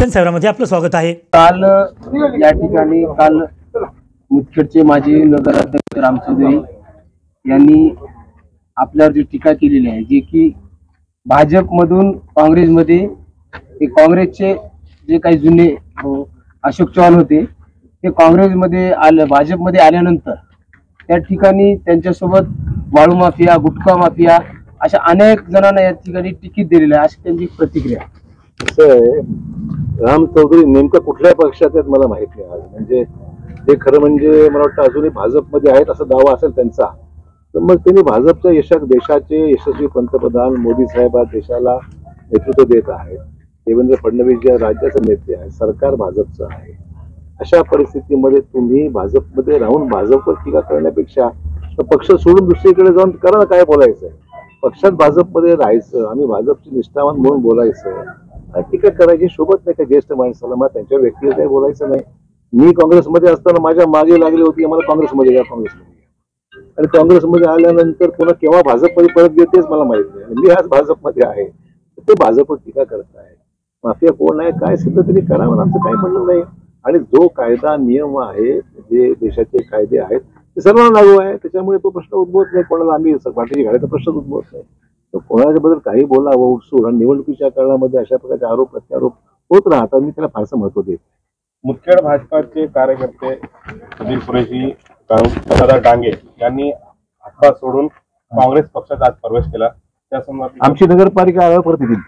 चिंतन सेवामध्ये आपलं स्वागत आहे। काल या ठिकाणी मुदखेडचे माजी नगराध्यक्ष राम चौधरी यांनी आपल्यावर जी टीका केलेली आहे, जे की भाजपमधून काँग्रेसमध्ये काँग्रेसचे जे काही जुने अशोक चव्हाण होते ते काँग्रेसमध्ये आले, भाजपमध्ये आल्यानंतर त्या ठिकाणी त्यांच्यासोबत वाळू माफिया, गुटखा माफिया अशा अनेक जणांना या ठिकाणी तिकीट दिलेलं आहे, अशी त्यांची प्रतिक्रिया। राम चौधरी नेमका कुठल्या पक्षात आहेत मला माहित नाही। आज म्हणजे ते खरं म्हणजे मला वाटतं अजूनही भाजपमध्ये आहेत असा दावा असेल त्यांचा, तर मग त्यांनी भाजपच्या यशात देशाचे यशस्वी पंतप्रधान मोदी साहेब देशाला नेतृत्व देत आहेत। देवेंद्र फडणवीस जे राज्याचे नेते आहेत, सरकार भाजपचं आहे। अशा परिस्थितीमध्ये तुम्ही भाजपमध्ये राहून भाजपवर टीका करण्यापेक्षा पक्ष सोडून दुसरीकडे जाऊन करा ना, काय बोलायचं आहे। पक्षात भाजपमध्ये राहायचं, आम्ही भाजपचे निष्ठावान म्हणून बोलायचं, टीका करायची सोबत नाही का ज्येष्ठ माणसाला। मग त्यांच्या व्यक्तीला काही बोलायचं नाही। मी काँग्रेसमध्ये असताना माझ्या मागे लागली होती, मला काँग्रेसमध्ये या आणि काँग्रेसमध्ये आल्यानंतर पुन्हा केव्हा भाजपमध्ये परत येतेच मला माहित नाही। मी आज भाजपमध्ये आहे, ते भाजपवर टीका करत आहे। माफिया कोण आहे काय सिद्ध तरी करावं, आमचं काही म्हणणं नाही। आणि जो कायदा नियम आहे, जे देशाचे कायदे आहेत ते सर्वांना लागू आहे, त्याच्यामुळे तो प्रश्न उद्भवत नाही। कोणाला आम्ही पाठीशी घालायचा प्रश्न उद्भवत नाही। कोणाच्या बद्दल काही बोलावं उठसूट, आणि निवडणुकीच्या काळामध्ये अशा प्रकारचे आरोप प्रत्यारोप होत राहतात, मी त्याला फारसं महत्व देत। मुदखेड भाजपाचे कार्यकर्ते सुधीर कुरेशी, गंगाधर डांगे यांनी हातभार सोडून काँग्रेस पक्षात आज प्रवेश केला, त्या संदर्भात आमची नगरपालिका परत येतील।